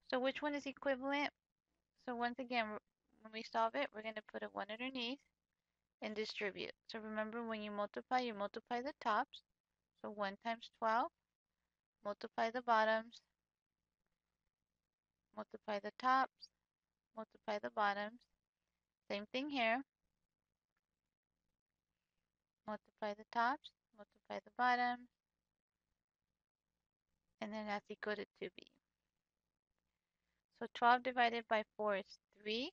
So which one is equivalent? So once again, when we solve it, we're going to put a 1 underneath and distribute. So remember, when you multiply the tops. So 1 times 12, multiply the bottoms, multiply the tops, multiply the bottoms. Same thing here. Multiply the tops, multiply the bottoms, and then that's equal to 2b. So 12 divided by 4 is 3.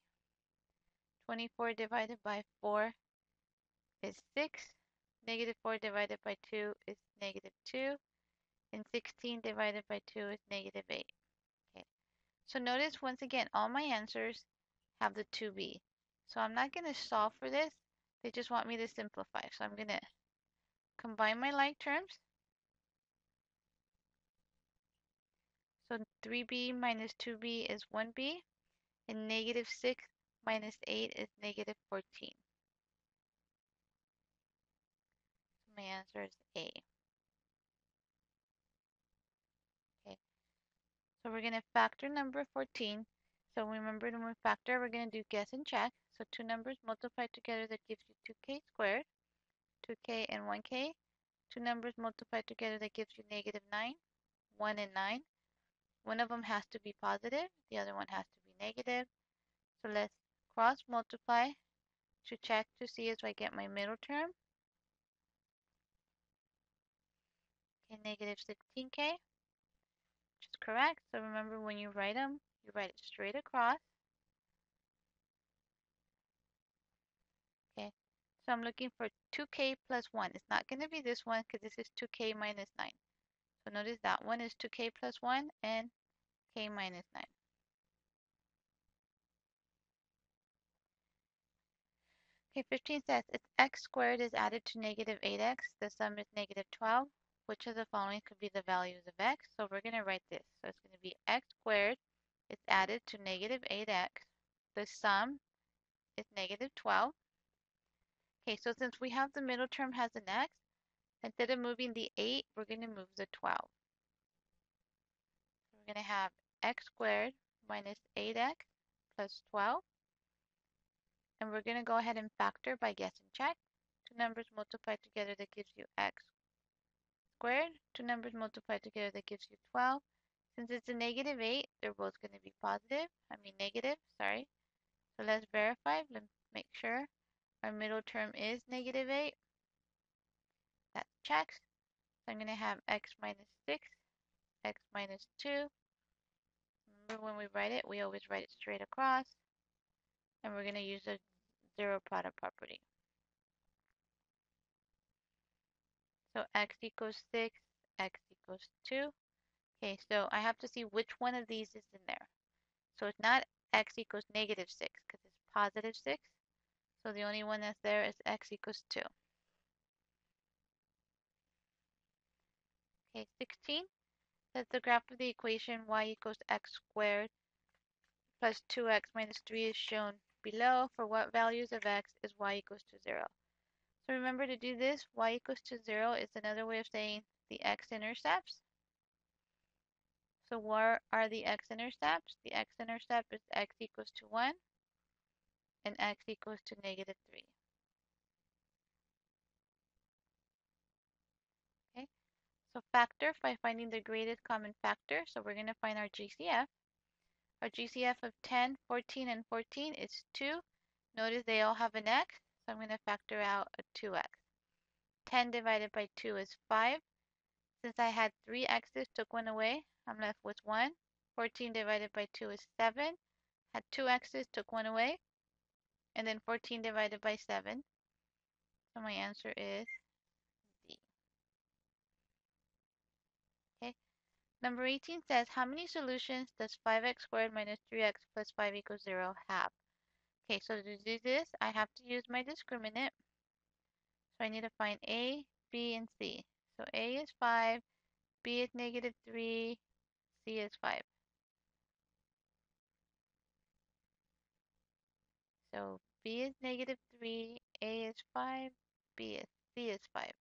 24 divided by 4 is 6. Negative 4 divided by 2 is negative 2. And 16 divided by 2 is negative 8. Okay. So notice once again, all my answers have the 2b. So I'm not going to solve for this. They just want me to simplify. So I'm going to combine my like terms. So 3b minus 2b is 1b. And negative 6 minus 8 is negative 14. So my answer is A. Okay. So we're going to factor number 14. So remember, when we factor, we're going to do guess and check. So two numbers multiplied together, that gives you 2k squared, 2k and 1k. Two numbers multiplied together, that gives you negative 9, 1 and 9. One of them has to be positive, the other one has to be negative. So let's cross multiply to check to see if I get my middle term. Okay, negative 16k, which is correct. So remember, when you write them, you write it straight across. Okay, so I'm looking for 2k plus 1. It's not going to be this one because this is 2k minus 9. So notice that one is 2k plus 1 and k minus 9. Okay, 15 says if x squared is added to negative 8x, the sum is negative 12. Which of the following could be the values of x? So we're going to write this. So it's going to be x squared is added to negative 8x. The sum is negative 12. Okay, so since we have the middle term has an x, instead of moving the 8, we're going to move the 12. So we're going to have x squared minus 8x plus 12. And we're going to go ahead and factor by guess and check. Two numbers multiplied together, that gives you x squared. Two numbers multiplied together, that gives you 12. Since it's a negative 8, they're both going to be negative, sorry. So let's verify, let's make sure our middle term is negative 8. That checks. So I'm going to have x minus 6, x minus 2. Remember, when we write it, we always write it straight across. And we're going to use the zero product property. So x equals 6, x equals 2. Okay, so I have to see which one of these is in there. So it's not x equals negative 6 because it's positive 6. So the only one that's there is x equals 2. Okay, 16. That's the graph of the equation y equals x squared plus 2x minus 3 is shown below. For what values of x is y equals to 0? So remember, to do this, y equals to 0 is another way of saying the x-intercepts. So what are the x-intercepts? The x-intercept is x equals to 1 and x equals to negative 3. Okay, so factor by finding the greatest common factor. So we're going to find our GCF. Our GCF of 10, 14, and 14 is 2. Notice they all have an x, so I'm going to factor out a 2x. 10 divided by 2 is 5. Since I had 3 x's, took one away, I'm left with 1. 14 divided by 2 is 7. Had 2 x's, took one away. And then 14 divided by 7. So my answer is D. Okay. Number 18 says, how many solutions does 5x squared minus 3x plus 5 equals 0 have? Okay, so to do this, I have to use my discriminant. So I need to find A, B, and C. So A is 5, B is negative 3, C is 5. So B is negative 3, A is 5, C is 5.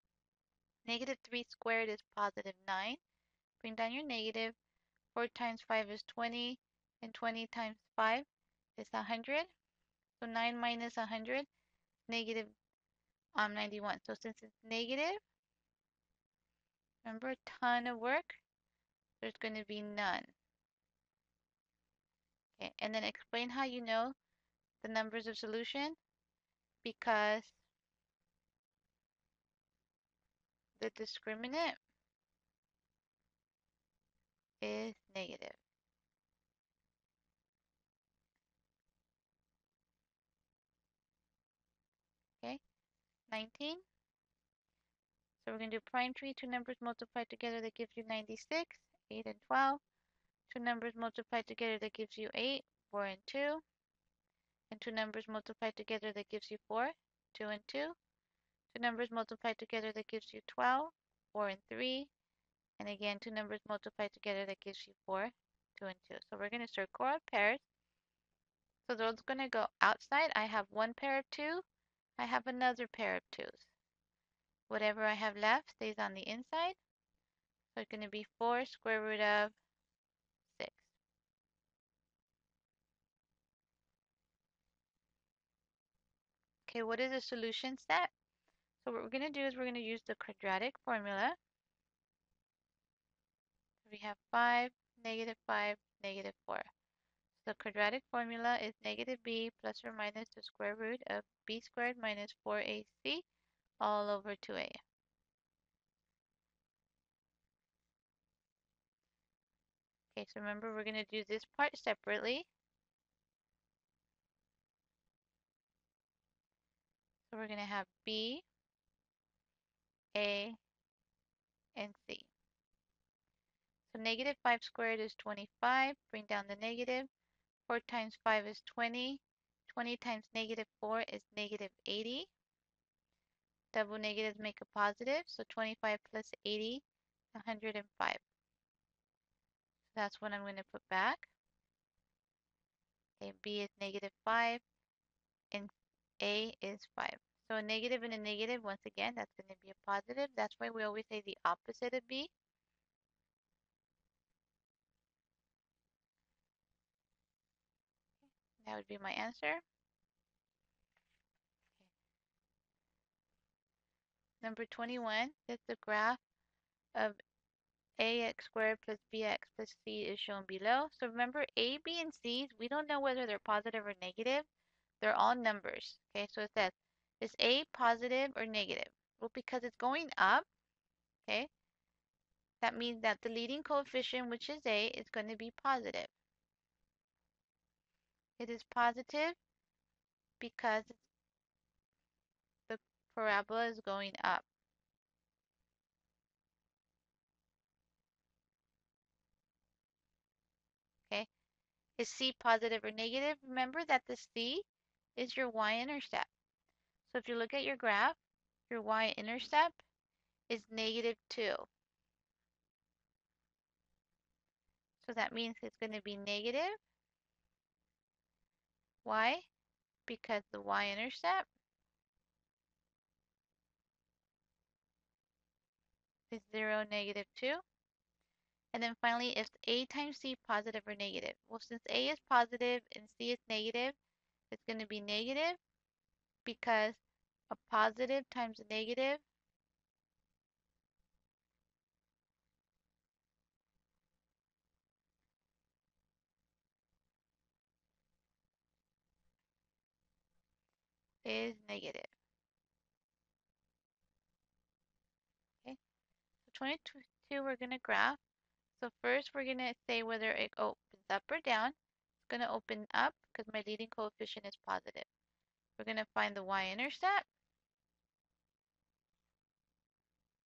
Negative 3 squared is positive 9. Bring down your negative. 4 times 5 is 20. And 20 times 5 is 100. So 9 minus 100, negative 91. So since it's negative, remember, a ton of work, there's going to be none. Okay, and then explain how you know the numbers of solution, because the discriminant is negative. Okay, 19. So we're going to do prime tree, two numbers multiplied together that gives you 96, 8 and 12. Two numbers multiplied together that gives you 8, 4 and 2. And two numbers multiplied together that gives you 4, 2 and 2. Two numbers multiplied together that gives you 12, 4 and 3. And again, two numbers multiplied together that gives you 4, 2 and 2. So we're going to circle our pairs. So those are going to go outside. I have one pair of 2. I have another pair of 2's. Whatever I have left stays on the inside. So it's going to be 4 square root of 6. Okay, what is a solution set? So what we're going to do is we're going to use the quadratic formula. We have 5, negative 5, negative 4. So the quadratic formula is negative b plus or minus the square root of b squared minus 4ac all over 2a. Okay, so remember, we're going to do this part separately. So we're going to have b, a, and c. So negative 5 squared is 25. Bring down the negative. 4 times 5 is 20. 20 times negative 4 is negative 80. Double negatives make a positive, so 25 plus 80, 105. So that's what I'm going to put back. Okay, b is negative 5, and a is 5. So a negative and a negative, once again, that's going to be a positive. That's why we always say the opposite of b. That would be my answer. Number 21 is the graph of ax squared plus bx plus c is shown below. So remember, a, b, and c's, we don't know whether they're positive or negative. They're all numbers. Okay, so it says, is a positive or negative? Well, because it's going up, okay, that means that the leading coefficient, which is a, is going to be positive. It is positive because the parabola is going up. Okay, is c positive or negative? Remember that the c is your y-intercept. So if you look at your graph, your y-intercept is negative 2. So that means it's going to be negative. Why? Because the y-intercept is 0, negative 2. And then finally, is a times c positive or negative? Well, since a is positive and c is negative, it's going to be negative because a positive times a negative is negative. Okay, so 22 we're going to graph. So first we're going to say whether it opens up or down. It's going to open up because my leading coefficient is positive. We're going to find the y-intercept,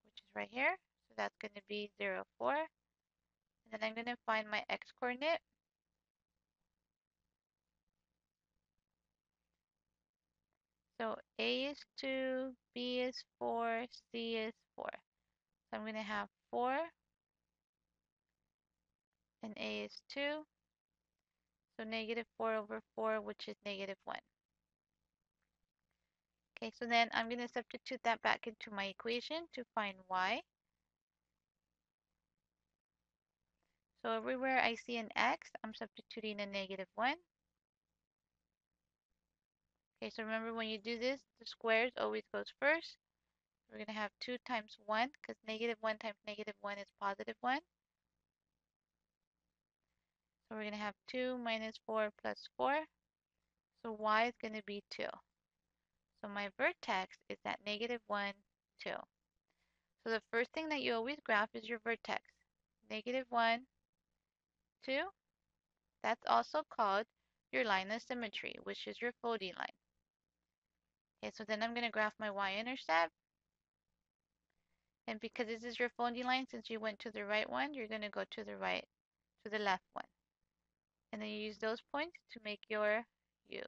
which is right here. So that's going to be 0, 4. And then I'm going to find my x-coordinate. So a is 2, b is 4, c is 4. So I'm going to have 4, and a is 2. So negative 4 over 4, which is negative 1. Okay, so then I'm going to substitute that back into my equation to find y. So everywhere I see an x, I'm substituting a -1. Okay, so remember when you do this, the squares always goes first. We're going to have 2 times 1, because -1 times -1 is +1. So we're going to have 2 minus 4 plus 4. So y is going to be 2. So my vertex is at -1, 2. So the first thing that you always graph is your vertex. -1, 2. That's also called your line of symmetry, which is your folding line. Okay, so then I'm going to graph my y-intercept. And because this is your folding line, since you went to the right one, you're going to go to the left one. And then you use those points to make your U.